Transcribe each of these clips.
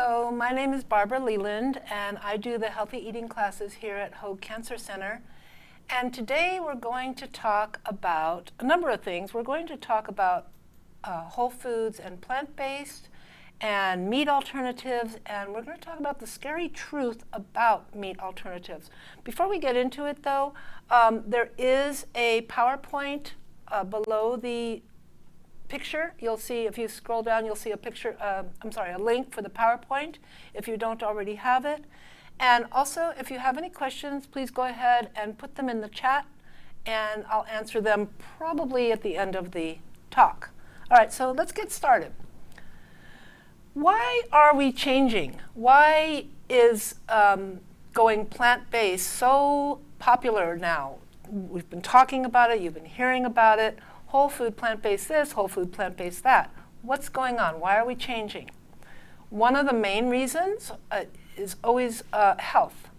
Hello, my name is Barbara Leland, and I do the healthy eating classes here at Hoag Cancer Center. And today we're going to talk about a number of things. We're going to talk about whole foods and plant-based and meat alternatives, and we're going to talk about the scary truth about meat alternatives. Before we get into it, though, there is a PowerPoint below the picture. You'll see, if you scroll down, you'll see a picture, a link for the PowerPoint if you don't already have it. And also, if you have any questions, please go ahead and put them in the chat, and I'll answer them probably at the end of the talk. All right, so let's get started. Why are we changing? Why is going plant-based so popular now? We've been talking about it, you've been hearing about it. Whole food plant-based this, whole food plant-based that. What's going on? Why are we changing? One of the main reasons is always health.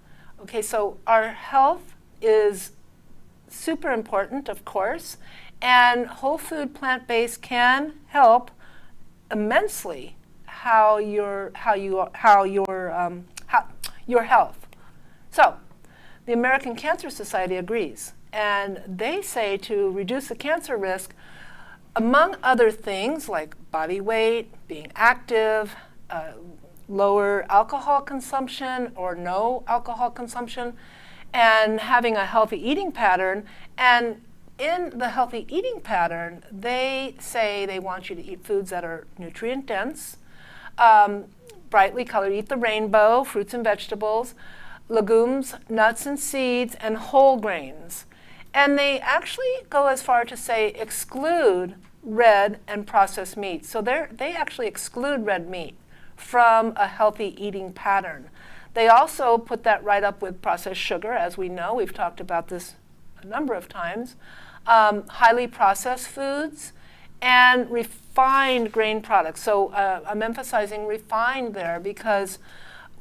Okay, so our health is super important, of course, and whole food plant-based can help immensely your health. So, the American Cancer Society agrees. And they say to reduce the cancer risk, among other things like body weight, being active, lower alcohol consumption or no alcohol consumption, and having a healthy eating pattern. And in the healthy eating pattern, they say they want you to eat foods that are nutrient dense, brightly colored, eat the rainbow, fruits and vegetables, legumes, nuts and seeds, and whole grains. And they actually go as far to say exclude red and processed meat. So they actually exclude red meat from a healthy eating pattern. They also put that right up with processed sugar, as we know. We've talked about this a number of times. Highly processed foods and refined grain products. So I'm emphasizing refined there because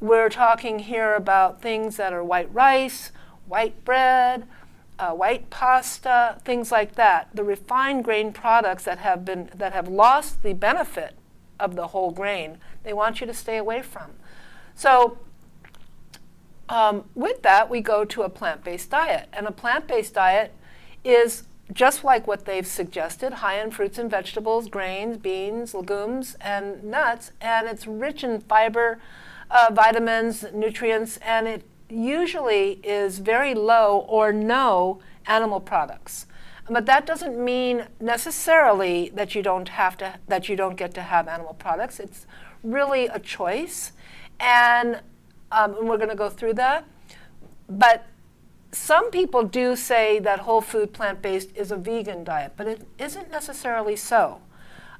we're talking here about things that are white rice, white bread, white pasta, things like that. The refined grain products that have lost the benefit of the whole grain, they want you to stay away from. So with that, we go to a plant-based diet. And a plant-based diet is just like what they've suggested, high in fruits and vegetables, grains, beans, legumes, and nuts. And it's rich in fiber, vitamins, nutrients, and it usually is very low or no animal products. But that doesn't mean necessarily that you don't get to have animal products. It's really a choice, and we're going to go through that. But some people do say that whole food plant-based is a vegan diet, but it isn't necessarily so.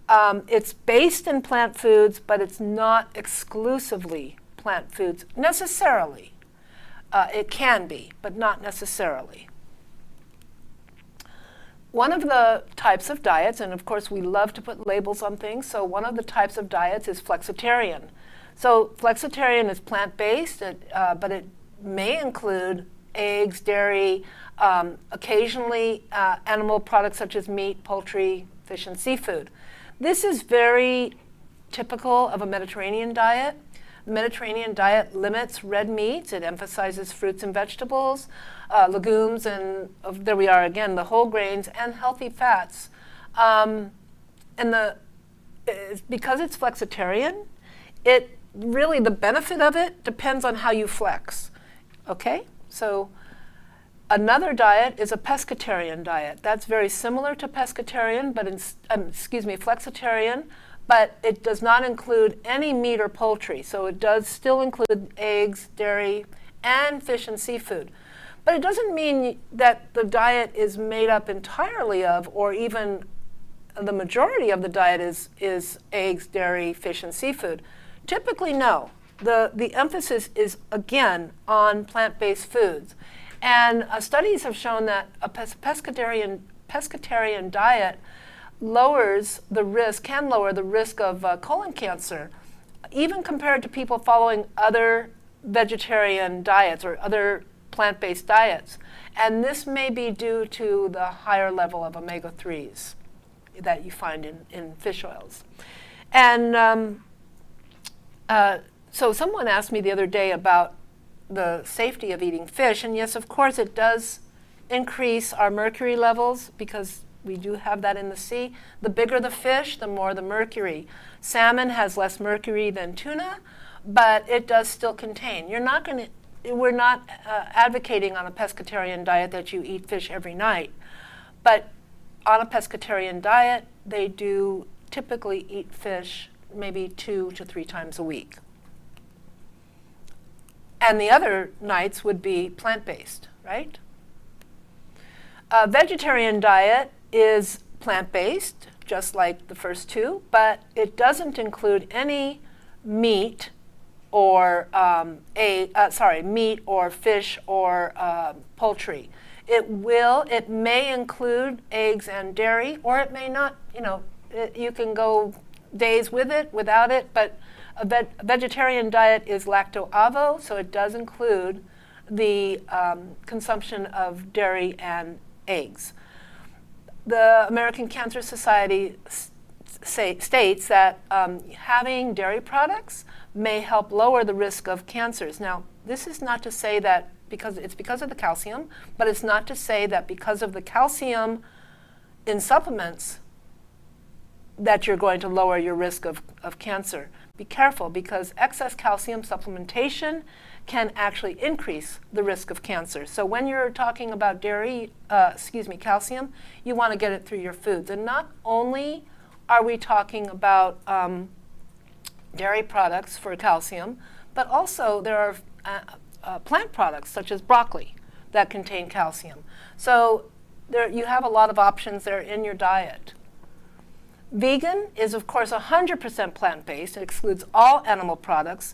It's based in plant foods, but it's not exclusively plant foods necessarily. It can be, but not necessarily. One of the types of diets, and of course we love to put labels on things, so one of the types of diets is Flexitarian. So Flexitarian is plant-based, but it may include eggs, dairy, occasionally animal products such as meat, poultry, fish, and seafood. This is very typical of a Mediterranean diet. The Mediterranean diet limits red meats. It emphasizes fruits and vegetables, legumes, and there we are again, the whole grains and healthy fats. And because it's flexitarian, really the benefit of it depends on how you flex. Okay, so another diet is a pescetarian diet. That's very similar to pescetarian, but flexitarian. But it does not include any meat or poultry. So it does still include eggs, dairy, and fish and seafood. But it doesn't mean that the diet is made up entirely of, or even the majority of the diet is eggs, dairy, fish, and seafood. Typically, no. The emphasis is, again, on plant-based foods. And studies have shown that a pescetarian diet can lower the risk of colon cancer, even compared to people following other vegetarian diets or other plant-based diets. And this may be due to the higher level of omega-3s that you find in fish oils. And So someone asked me the other day about the safety of eating fish, and yes, of course, it does increase our mercury levels because we do have that in the sea. The bigger the fish, the more the mercury. Salmon has less mercury than tuna, but it does still contain. We're not advocating on a pescatarian diet that you eat fish every night, but on a pescatarian diet, they do typically eat fish maybe 2 to 3 times a week. And the other nights would be plant-based, right? A vegetarian diet is plant-based, just like the first two, but it doesn't include any meat or meat or fish or poultry. It may include eggs and dairy, or it may not. You can go days with it, without it, but a vegetarian diet is lacto-avo, so it does include the consumption of dairy and eggs. The American Cancer Society states that having dairy products may help lower the risk of cancers. Now, this is not to say that because of the calcium, but it's not to say that because of the calcium in supplements that you're going to lower your risk of cancer. Be careful, because excess calcium supplementation can actually increase the risk of cancer. So when you're talking about calcium, you want to get it through your foods. And not only are we talking about dairy products for calcium, but also there are plant products such as broccoli that contain calcium. So you have a lot of options there in your diet. Vegan is, of course, 100% plant-based. It excludes all animal products.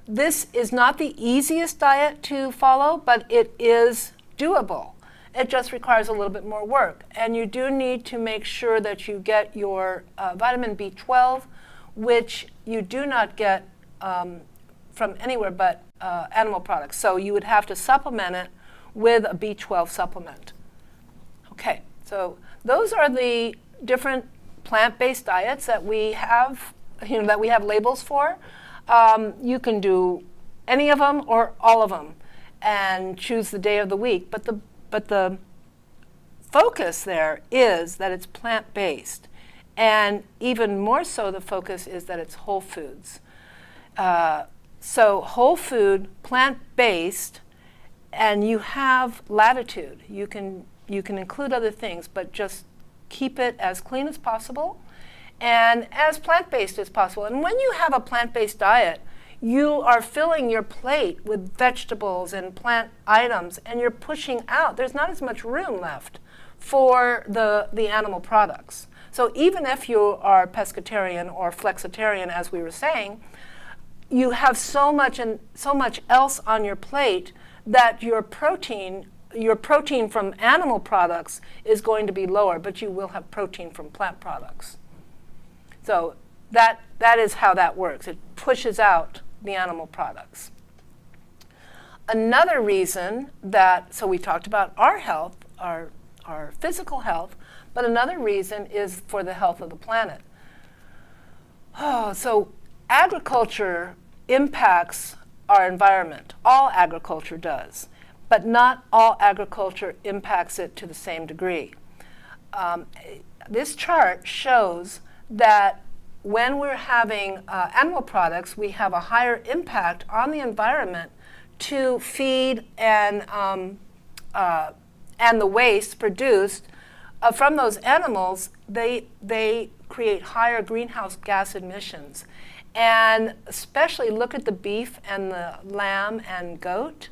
This is not the easiest diet to follow, but it is doable. It just requires a little bit more work. And you do need to make sure that you get your vitamin B12, which you do not get from anywhere but animal products. So you would have to supplement it with a B12 supplement. Okay, so those are the different plant-based diets that we have, labels for. You can do any of them or all of them and choose the day of the week. But the focus there is that it's plant-based. And even more so, the focus is that it's whole foods. So whole food, plant-based, and you have latitude. You can include other things, but just keep it as clean as possible and as plant-based as possible. And when you have a plant-based diet, you are filling your plate with vegetables and plant items, and you're pushing out. There's not as much room left for the animal products. So even if you are pescatarian or flexitarian, as we were saying, you have so much else on your plate that your protein from animal products is going to be lower, but you will have protein from plant products. So that is how that works. It pushes out the animal products. Another reason so we talked about our health, our physical health, but another reason is for the health of the planet. So agriculture impacts our environment. All agriculture does. But not all agriculture impacts it to the same degree. This chart shows that when we're having animal products, we have a higher impact on the environment to feed and the waste produced from those animals. They create higher greenhouse gas emissions. And especially look at the beef and the lamb and goat.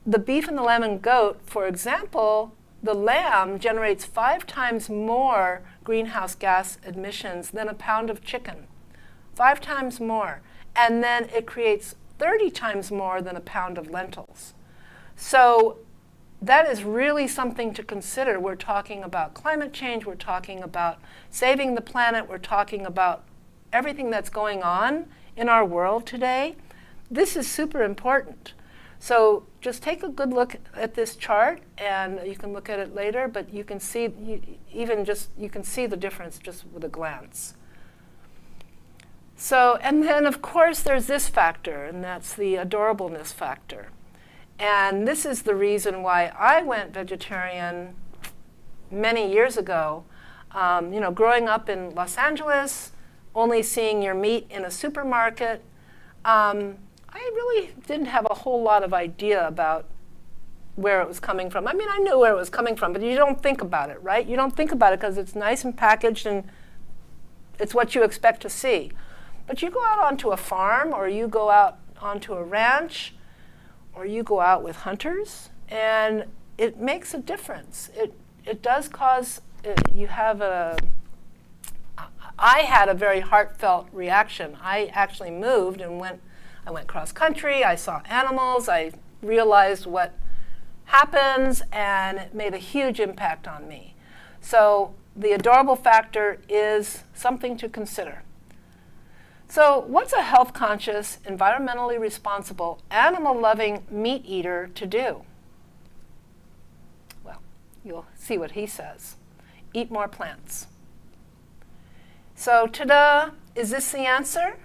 The beef and the lamb and goat, for example, the lamb generates 5 times more greenhouse gas emissions than a pound of chicken. 5 times more. And then it creates 30 times more than a pound of lentils. So that is really something to consider. We're talking about climate change. We're talking about saving the planet. We're talking about everything that's going on in our world today. This is super important. So just take a good look at this chart, and you can look at it later, but you can see you can see the difference just with a glance. So, and then of course there's this factor, and that's the adorableness factor. And this is the reason why I went vegetarian many years ago. You know, growing up in Los Angeles, only seeing your meat in a supermarket, I really didn't have a whole lot of idea about where it was coming from. I mean, I knew where it was coming from, but you don't think about it, right? You don't think about it because it's nice and packaged and it's what you expect to see. But you go out onto a farm, or you go out onto a ranch, or you go out with hunters, and it makes a difference. It does cause, you have I had a very heartfelt reaction. I actually moved and I went cross country, I saw animals, I realized what happens, and it made a huge impact on me. So the adorable factor is something to consider. So what's a health-conscious, environmentally responsible, animal-loving meat eater to do? Well, you'll see what he says. Eat more plants. So ta-da, is this the answer?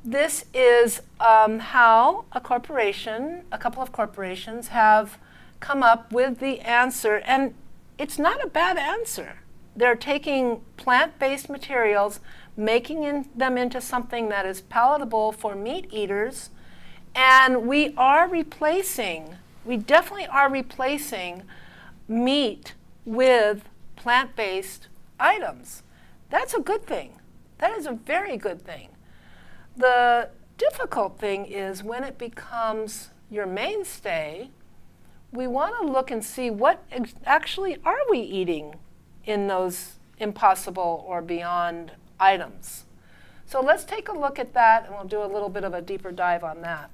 This is how a couple of corporations have come up with the answer, and it's not a bad answer. They're taking plant-based materials, making them into something that is palatable for meat eaters, and we definitely are replacing meat with plant-based items. That's a good thing. That is a very good thing. The difficult thing is when it becomes your mainstay, we want to look and see what actually are we eating in those impossible or beyond items. So let's take a look at that, and we'll do a little bit of a deeper dive on that.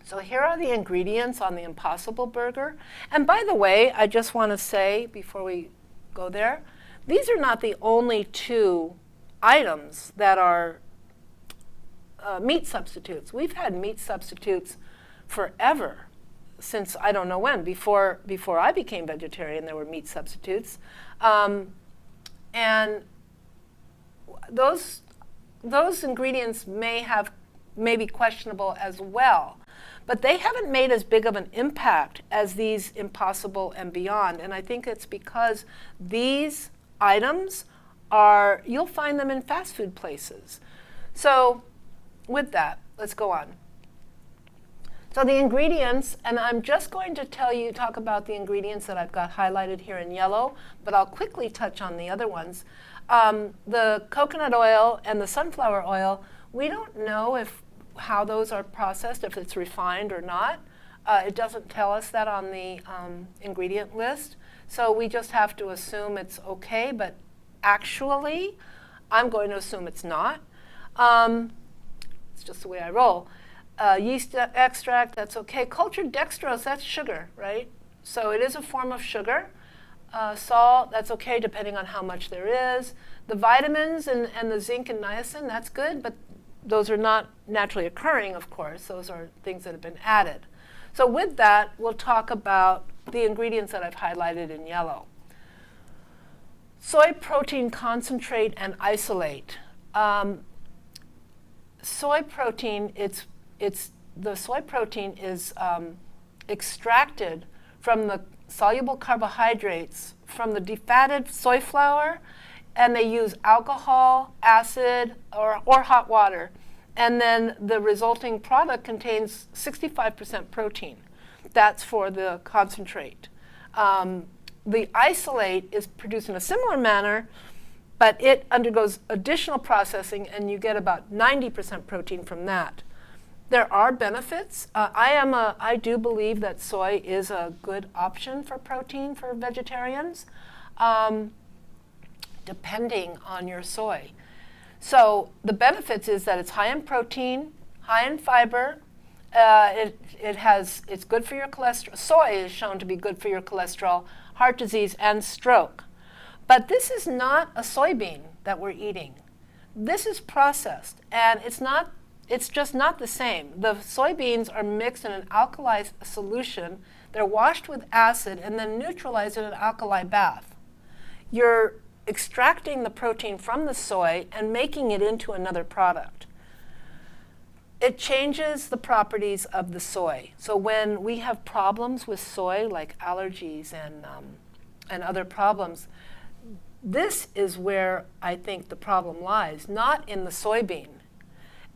So here are the ingredients on the Impossible Burger. And by the way, I just want to say before we go there, these are not the only two items that are meat substitutes. We've had meat substitutes forever, since I don't know when. Before I became vegetarian, there were meat substitutes. And those ingredients may be questionable as well. But they haven't made as big of an impact as these Impossible and Beyond. And I think it's because these items you'll find them in fast food places. So with that, let's go on. So the ingredients, and I'm just going to talk about the ingredients that I've got highlighted here in yellow, but I'll quickly touch on the other ones. The coconut oil and the sunflower oil, we don't know how those are processed, if it's refined or not. It doesn't tell us that on the ingredient list, so we just have to assume it's okay, but actually, I'm going to assume it's not. It's just the way I roll. Yeast extract, that's okay. Cultured dextrose, that's sugar, right? So it is a form of sugar. Salt, that's okay depending on how much there is. The vitamins and the zinc and niacin, that's good, but those are not naturally occurring, of course. Those are things that have been added. So with that, we'll talk about the ingredients that I've highlighted in yellow. Soy protein concentrate and isolate. Soy protein, the soy protein is extracted from the soluble carbohydrates from the defatted soy flour, and they use alcohol, acid, or hot water. And then the resulting product contains 65% protein. That's for the concentrate. The isolate is produced in a similar manner, but it undergoes additional processing, and you get about 90% protein from that. There are benefits. I do believe that soy is a good option for protein for vegetarians, depending on your soy. So the benefits is that it's high in protein, high in fiber. It's good for your cholesterol. Soy is shown to be good for your cholesterol, heart disease, and stroke. But this is not a soybean that we're eating. This is processed, and it's just not the same. The soybeans are mixed in an alkali solution. They're washed with acid and then neutralized in an alkali bath. Your extracting the protein from the soy and making it into another product. It changes the properties of the soy. So when we have problems with soy, like allergies and other problems, this is where I think the problem lies, not in the soybean.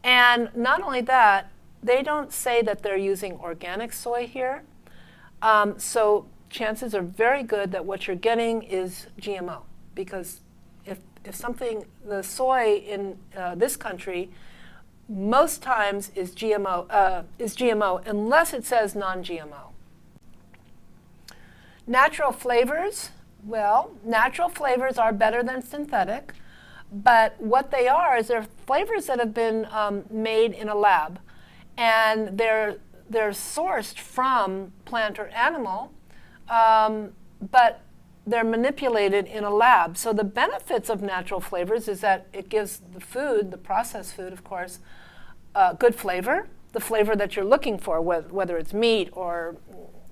And not only that, they don't say that they're using organic soy here. So chances are very good that what you're getting is GMO, because if something, the soy in this country most times is GMO unless it says non-GMO. Natural flavors, well, natural flavors are better than synthetic, but what they are is they're flavors that have been made in a lab, and they're sourced from plant or animal, but they're manipulated in a lab. So the benefits of natural flavors is that it gives the food, the processed food, of course, good flavor, the flavor that you're looking for, whether it's meat or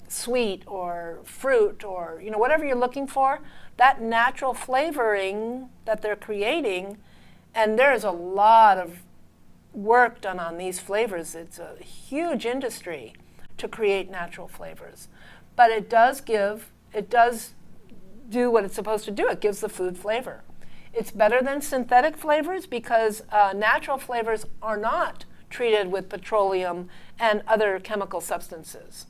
sweet or fruit or whatever you're looking for, that natural flavoring that they're creating, and there's a lot of work done on these flavors. It's a huge industry to create natural flavors. But it does do what it's supposed to do. It gives the food flavor. It's better than synthetic flavors because natural flavors are not treated with petroleum and other chemical substances.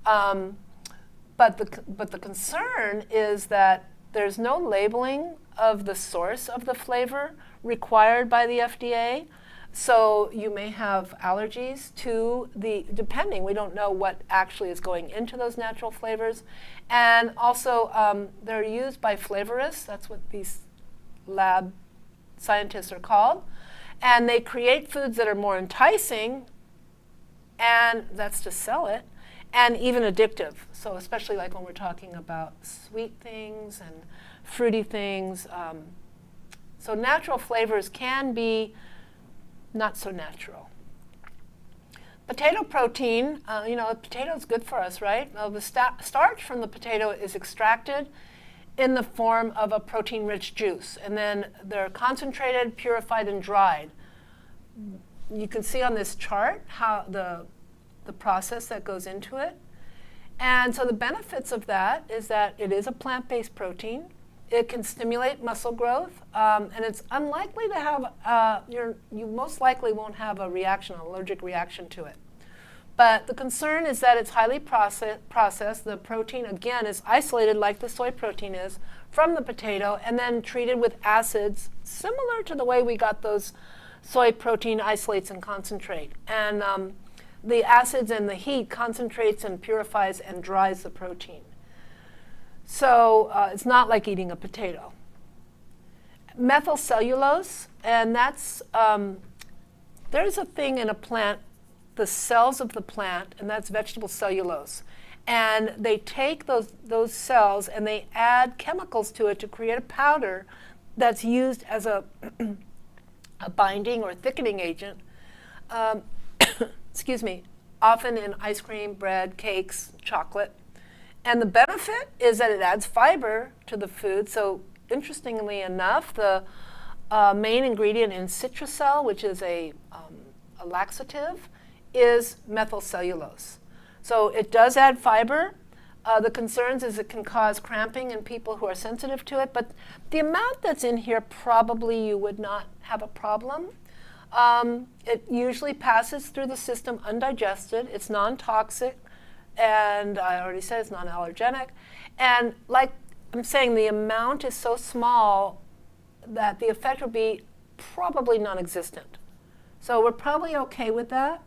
But the concern is that there's no labeling of the source of the flavor required by the FDA. So you may have allergies to depending, we don't know what actually is going into those natural flavors. And also they're used by flavorists, that's what these lab scientists are called. And they create foods that are more enticing, and that's to sell it, and even addictive. So especially like when we're talking about sweet things and fruity things. So natural flavors can be not so natural. Potato protein, potato is good for us, right? The starch from the potato is extracted in the form of a protein-rich juice, and then they're concentrated, purified, and dried. You can see on this chart how the process that goes into it. And so the benefits of that is that it is a plant-based protein. It can stimulate muscle growth, and it's unlikely to have, you most likely won't have an allergic reaction to it. But the concern is that it's highly processed. The protein, again, is isolated like the soy protein is from the potato and then treated with acids similar to the way we got those soy protein isolates and concentrate. And the acids and the heat concentrates and purifies and dries the protein. So it's not like eating a potato. Methyl cellulose, and that's, there's a thing in a plant, the cells of the plant, and that's vegetable cellulose. And they take those cells and they add chemicals to it to create a powder that's used as a binding or thickening agent, excuse me, often in ice cream, bread, cakes, chocolate. And the benefit is that it adds fiber to the food. So interestingly enough, the main ingredient in Citrusel, which is a laxative, is methyl cellulose. So it does add fiber. The concerns is it can cause cramping in people who are sensitive to it, but the amount that's in here probably you would not have a problem. It usually passes through the system undigested. It's non-toxic, and I already said it's non-allergenic. And like I'm saying, the amount is so small that the effect would be probably non-existent. So we're probably okay with that.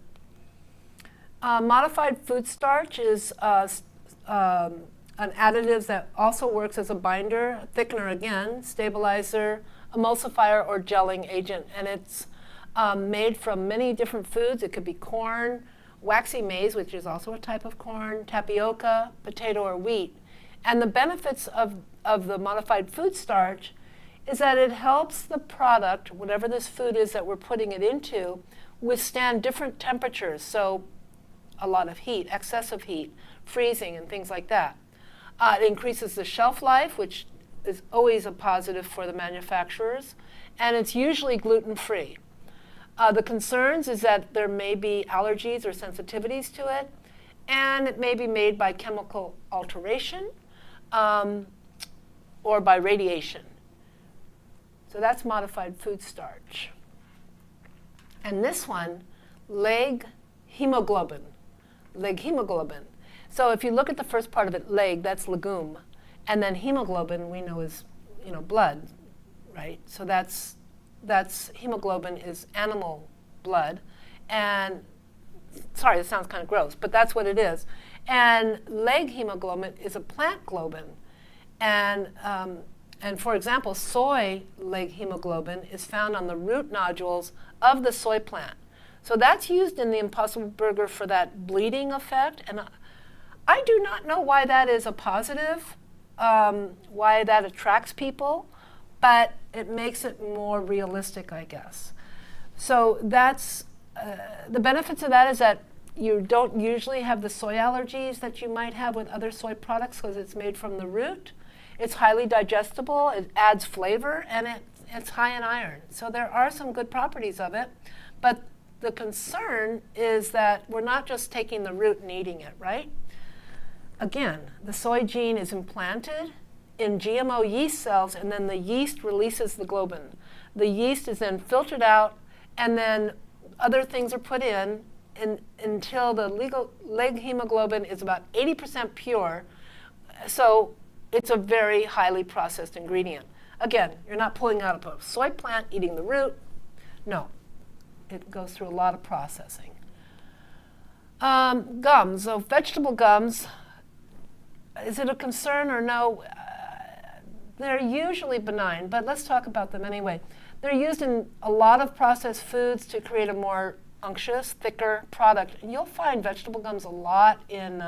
Modified food starch is an additive that also works as a binder, thickener again, stabilizer, emulsifier, or gelling agent. And it's made from many different foods. It could be corn, waxy maize, which is also a type of corn, tapioca, potato, or wheat. And the benefits of the modified food starch is that it helps the product, whatever this food is that we're putting it into, withstand different temperatures. So a lot of heat, excessive heat, freezing, and things like that. It increases the shelf life, which is always a positive for the manufacturers, and it's usually gluten-free. The concerns is that there may be allergies or sensitivities to it, and it may be made by chemical alteration or by radiation. So that's modified food starch. And this one, leg hemoglobin. Leg hemoglobin. So if you look at the first part of it, leg, that's legume. And then hemoglobin, we know is, blood, right? So that's hemoglobin is animal blood. And sorry, it sounds kind of gross, but that's what it is. And leg hemoglobin is a plant globin. And for example, soy leg hemoglobin is found on the root nodules of the soy plant. So that's used in the Impossible Burger for that bleeding effect. And I do not know why that is a positive, why that attracts people, but it makes it more realistic, I guess. So that's, the benefits of that is that you don't usually have the soy allergies that you might have with other soy products because it's made from the root. It's highly digestible, it adds flavor, and it's high in iron. So there are some good properties of it, but the concern is that we're not just taking the root and eating it, right? Again, the soy gene is implanted in GMO yeast cells, and then the yeast releases the globin. The yeast is then filtered out, and then other things are put in until the leg hemoglobin is about 80% pure. So it's a very highly processed ingredient. Again, you're not pulling out a soy plant, eating the root. No, it goes through a lot of processing. Gums, so vegetable gums, is it a concern or no? They're usually benign, but let's talk about them anyway. They're used in a lot of processed foods to create a more unctuous, thicker product. And you'll find vegetable gums a lot in,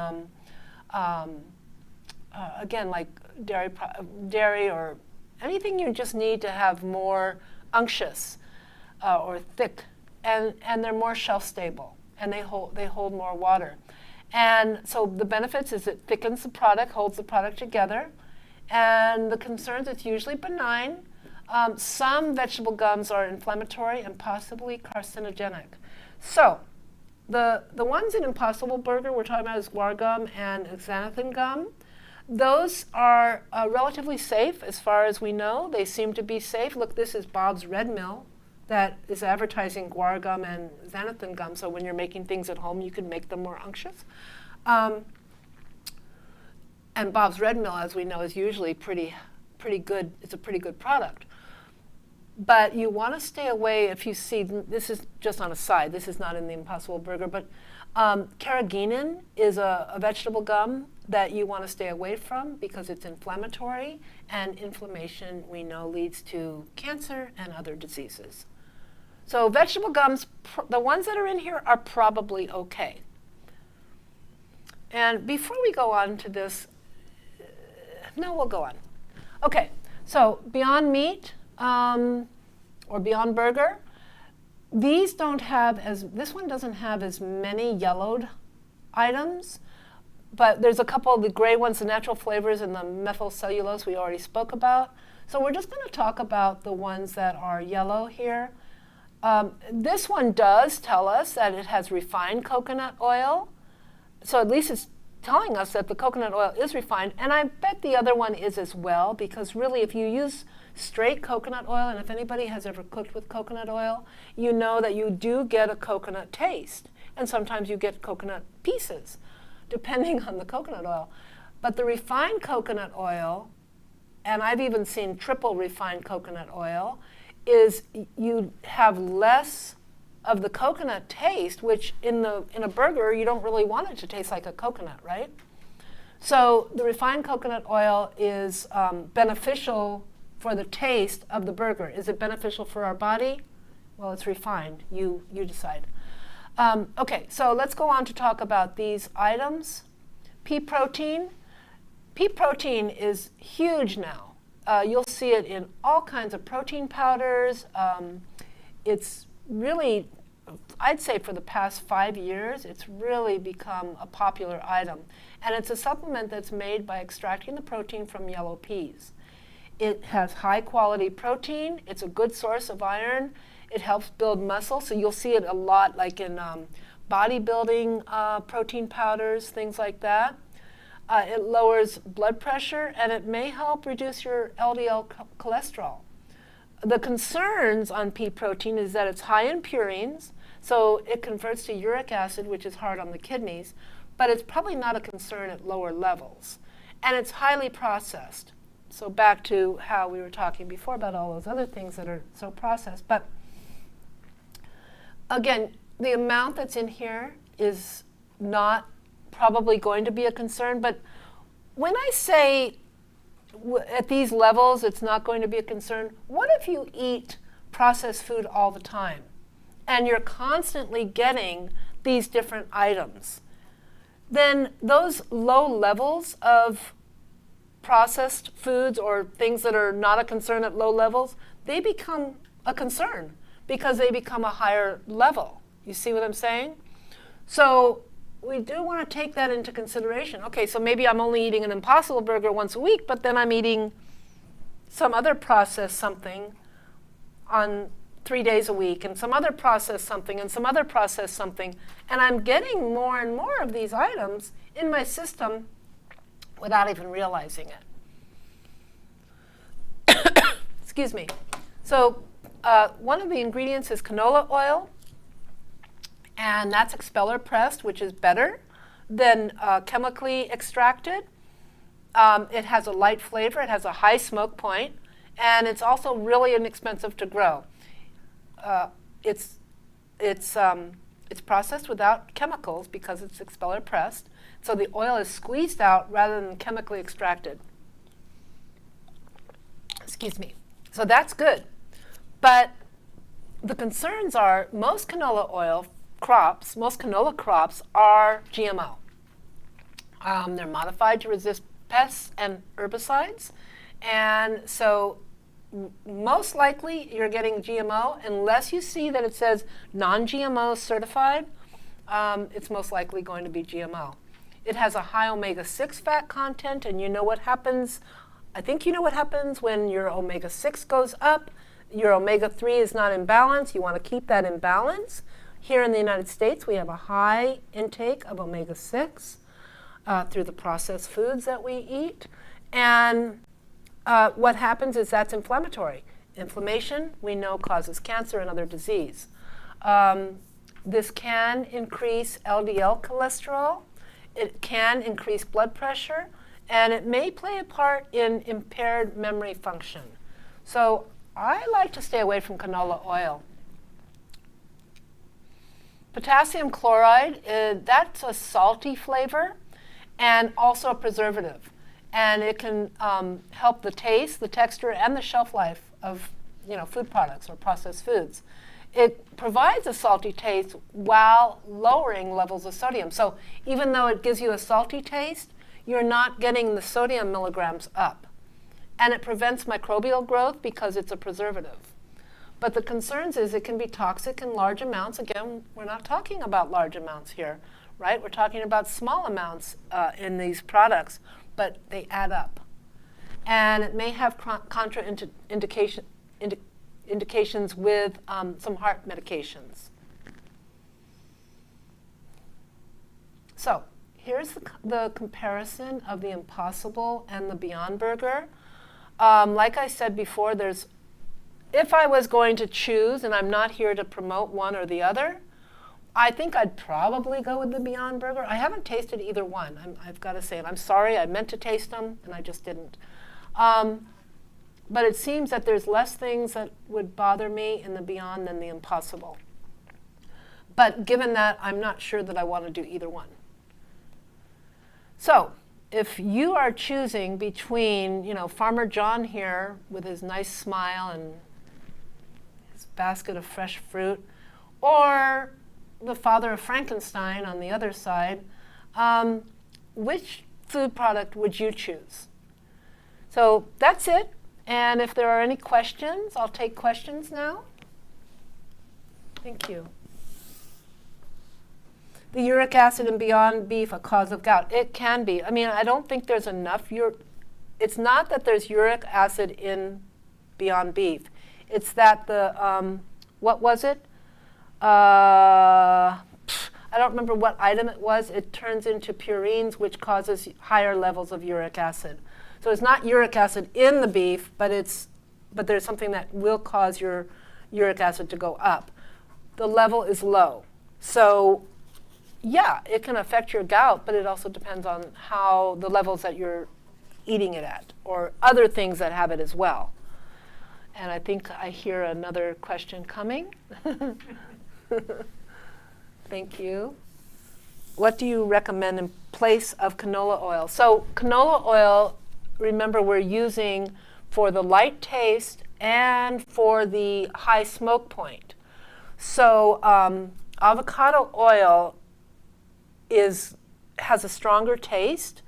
again, like dairy or anything you just need to have more unctuous or thick. And they're more shelf stable, and they hold more water. And so the benefits is it thickens the product, holds the product together. And the concerns, it's usually benign. Some vegetable gums are inflammatory and possibly carcinogenic. So the ones in Impossible Burger we're talking about is guar gum and xanthan gum. Those are relatively safe as far as we know. They seem to be safe. Look, this is Bob's Red Mill that is advertising guar gum and xanthan gum. So when you're making things at home, you can make them more unctuous. And Bob's Red Mill, as we know, is usually pretty good. It's a pretty good product. But you want to stay away if you see, this is just on a side, this is not in the Impossible Burger, but carrageenan is a vegetable gum that you want to stay away from because it's inflammatory, and inflammation, we know, leads to cancer and other diseases. So vegetable gums, the ones that are in here are probably okay. And before we go on to this, no, we'll go on. Okay, so Beyond Meat or Beyond Burger, these don't have this one doesn't have as many yellowed items, but there's a couple of the gray ones, the natural flavors and the methyl cellulose we already spoke about. So we're just going to talk about the ones that are yellow here. This one does tell us that it has refined coconut oil. So at least it's telling us that the coconut oil is refined, and I bet the other one is as well, because really if you use straight coconut oil, and if anybody has ever cooked with coconut oil, you know that you do get a coconut taste, and sometimes you get coconut pieces, depending on the coconut oil. But the refined coconut oil, and I've even seen triple refined coconut oil, is you have less of the coconut taste, which in a burger, you don't really want it to taste like a coconut, right? So the refined coconut oil is beneficial for the taste of the burger. Is it beneficial for our body? Well, it's refined. You decide. Okay, so let's go on to talk about these items. Pea protein. Pea protein is huge now. You'll see it in all kinds of protein powders. It's really, I'd say for the past 5 years, it's really become a popular item. And it's a supplement that's made by extracting the protein from yellow peas. It has high quality protein. It's a good source of iron. It helps build muscle. So you'll see it a lot like in bodybuilding protein powders, things like that. It lowers blood pressure, and it may help reduce your LDL cholesterol. The concerns on pea protein is that it's high in purines, so it converts to uric acid, which is hard on the kidneys, but it's probably not a concern at lower levels. And it's highly processed. So back to how we were talking before about all those other things that are so processed. But again, the amount that's in here is not probably going to be a concern. But when I say at these levels it's not going to be a concern, what if you eat processed food all the time and you're constantly getting these different items? Then those low levels of processed foods or things that are not a concern at low levels, they become a concern because they become a higher level. You see what I'm saying? So we do want to take that into consideration. Okay, so maybe I'm only eating an Impossible Burger once a week, but then I'm eating some other processed something on 3 days a week, and some other processed something, and some other processed something, and I'm getting more and more of these items in my system without even realizing it. Excuse me. So one of the ingredients is canola oil, and that's expeller pressed, which is better than chemically extracted. It has a light flavor, it has a high smoke point, and it's also really inexpensive to grow. It's processed without chemicals because it's expeller pressed. So the oil is squeezed out rather than chemically extracted. Excuse me. So that's good. But the concerns are most canola oil crops, most canola crops are GMO. They're modified to resist pests and herbicides. And so most likely you're getting GMO unless you see that it says non-GMO certified. It's most likely going to be GMO. It has a high omega-6 fat content, and you know what happens. I think you know what happens when your omega-6 goes up. Your omega-3 is not in balance. You want to keep that in balance. Here in the United States, we have a high intake of omega-6 through the processed foods that we eat. And what happens is that's inflammatory. Inflammation, we know, causes cancer and other disease. This can increase LDL cholesterol. It can increase blood pressure, and it may play a part in impaired memory function. So I like to stay away from canola oil. Potassium chloride, that's a salty flavor and also a preservative. And it can help the taste, the texture, and the shelf life of food products or processed foods. It provides a salty taste while lowering levels of sodium. So even though it gives you a salty taste, you're not getting the sodium milligrams up. And it prevents microbial growth because it's a preservative. But the concerns is it can be toxic in large amounts. Again, we're not talking about large amounts here, right? We're talking about small amounts in these products, but they add up. And it may have contraindications with some heart medications. So here's the comparison of the Impossible and the Beyond Burger. Like I said before, if I was going to choose, and I'm not here to promote one or the other, I think I'd probably go with the Beyond Burger. I haven't tasted either one, I've got to say it. I'm sorry, I meant to taste them, and I just didn't. But it seems that there's less things that would bother me in the Beyond than the Impossible. But given that, I'm not sure that I want to do either one. So if you are choosing between, Farmer John here with his nice smile and his basket of fresh fruit, or the father of Frankenstein on the other side, which food product would you choose? So that's it. And if there are any questions, I'll take questions now. Thank you. The uric acid in Beyond Beef, a cause of gout. It can be. I mean, I don't think there's enough it's not that there's uric acid in Beyond Beef. It's that the, what was it? I don't remember what item it was. It turns into purines, which causes higher levels of uric acid. So it's not uric acid in the beef, but there's something that will cause your uric acid to go up. The level is low. So yeah, it can affect your gout, but it also depends on how the levels that you're eating it at, or other things that have it as well. And I think I hear another question coming. Thank you. What do you recommend in place of canola oil? So canola oil, remember, we're using for the light taste and for the high smoke point. So avocado oil has a stronger taste.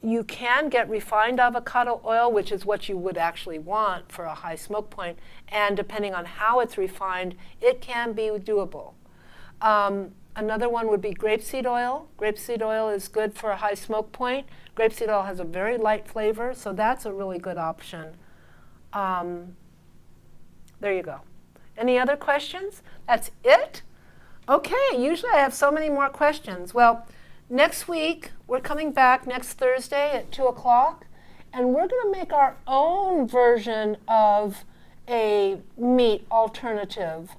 You can get refined avocado oil, which is what you would actually want for a high smoke point, and depending on how it's refined, it can be doable. Another one would be grapeseed oil. Grapeseed oil is good for a high smoke point. Grapeseed oil has a very light flavor, so that's a really good option. There you go. Any other questions? That's it? Okay, usually I have so many more questions. Well, next week, we're coming back next Thursday at 2 o'clock, and we're going to make our own version of a meat alternative.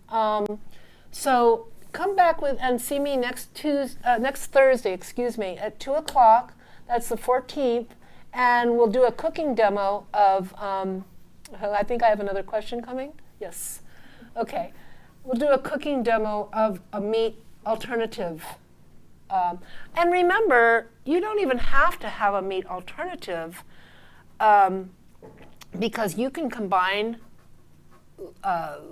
So come back and see me next Thursday, at 2 o'clock. That's the 14th, and we'll do a cooking demo of, I think I have another question coming. Yes. Okay. We'll do a cooking demo of a meat alternative. And remember, you don't even have to have a meat alternative because you can combine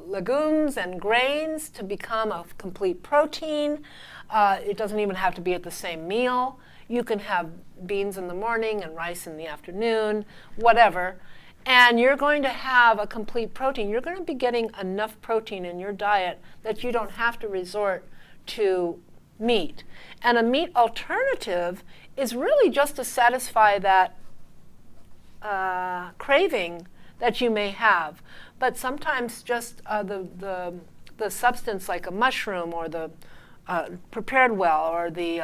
legumes and grains to become a complete protein. It doesn't even have to be at the same meal. You can have beans in the morning and rice in the afternoon, whatever. And you're going to have a complete protein. You're going to be getting enough protein in your diet that you don't have to resort to meat. And a meat alternative is really just to satisfy that craving that you may have. But sometimes just the substance, like a mushroom or the prepared well, or the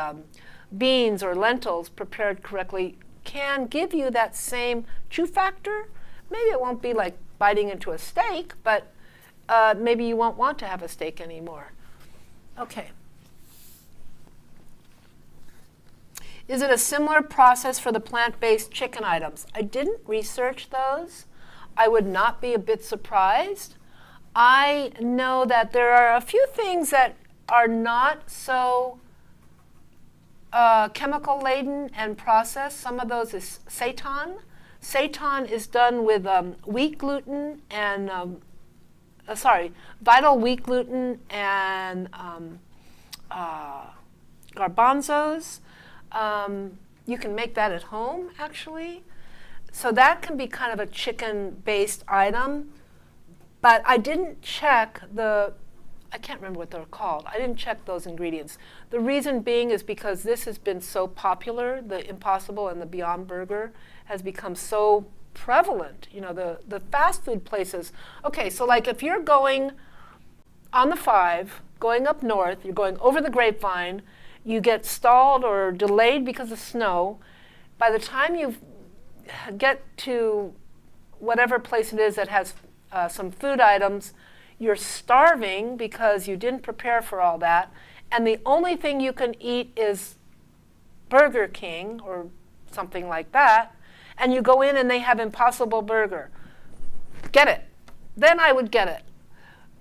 beans or lentils prepared correctly, can give you that same chew factor. Maybe it won't be like biting into a steak, but maybe you won't want to have a steak anymore. Okay. Is it a similar process for the plant-based chicken items? I didn't research those. I would not be a bit surprised. I know that there are a few things that are not so chemical laden and processed. Some of those is seitan. Seitan is done with wheat gluten and, vital wheat gluten and garbanzos. You can make that at home, actually. So that can be kind of a chicken-based item. But I didn't check I can't remember what they're called. I didn't check those ingredients. The reason being is because this has been so popular, the Impossible and the Beyond Burger has become so prevalent. You know, the fast food places. Okay, so like if you're going on the 5, going up north, you're going over the Grapevine, you get stalled or delayed because of snow. By the time you get to whatever place it is that has some food items, you're starving because you didn't prepare for all that, and the only thing you can eat is Burger King or something like that, and you go in and they have Impossible Burger. Get it. Then I would get it.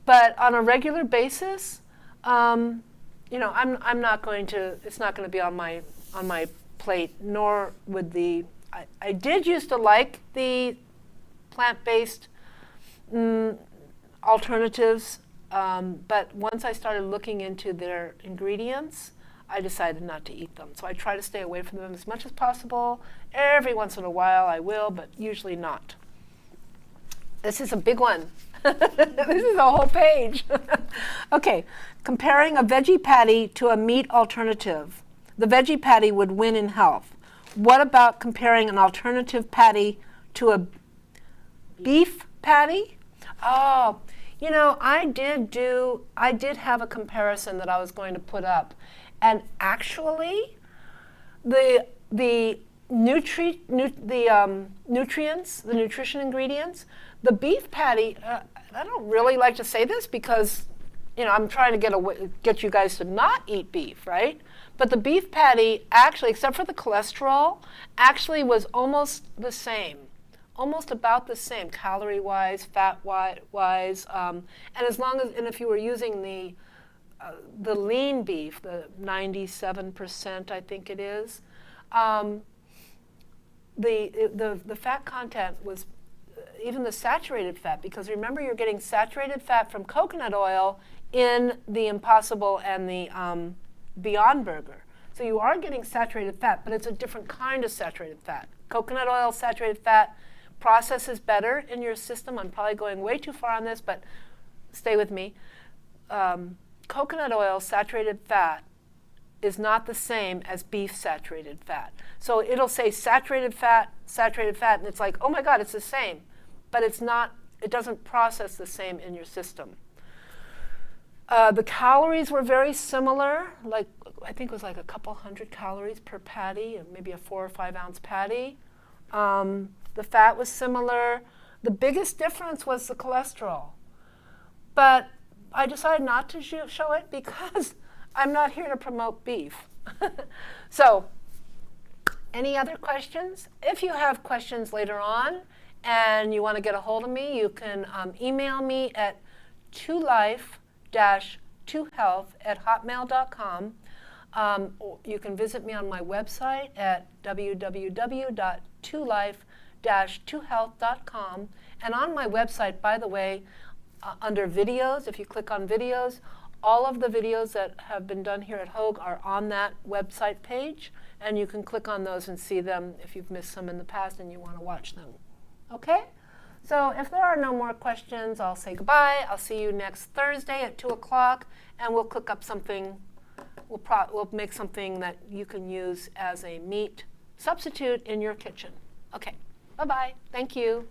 But on a regular basis, I'm not going to. It's not going to be on my plate. Nor would I did used to like the plant-based alternatives, but once I started looking into their ingredients, I decided not to eat them. So I try to stay away from them as much as possible. Every once in a while I will, but usually not. This is a big one. This is a whole page. Okay, comparing a veggie patty to a meat alternative. The veggie patty would win in health. what about comparing an alternative patty to a beef patty? Oh, you know, I did have a comparison that I was going to put up. And actually, the nutrients, the nutrition ingredients, the beef patty, I don't really like to say this because, you know, I'm trying to get you guys to not eat beef, right? But the beef patty actually, except for the cholesterol, actually was almost the same. Almost about the same, calorie-wise, fat-wise, and if you were using the lean beef, the 97%, I think it is, the fat content was even the saturated fat, because remember you're getting saturated fat from coconut oil in the Impossible and the Beyond Burger. So you are getting saturated fat, but it's a different kind of saturated fat. Coconut oil saturated fat processes better in your system. I'm probably going way too far on this, but stay with me. Coconut oil saturated fat is not the same as beef saturated fat. So it'll say saturated fat, and it's like, oh my God, it's the same. But it's not, it doesn't process the same in your system. The calories were very similar, like I think it was like a couple hundred calories per patty, maybe a 4 or 5 ounce patty. The fat was similar. The biggest difference was the cholesterol. But I decided not to show it because I'm not here to promote beef. So, any other questions? If you have questions later on and you want to get a hold of me, you can email me at 2life-2health@hotmail.com. Or you can visit me on my website at www.2life-2health.com. And on my website, by the way, under videos, if you click on videos, all of the videos that have been done here at Hoag are on that website page, and you can click on those and see them if you've missed some in the past and you want to watch them. Okay? So if there are no more questions, I'll say goodbye. I'll see you next Thursday at 2 o'clock, and we'll cook up something. We'll make something that you can use as a meat substitute in your kitchen. Okay, bye-bye. Thank you.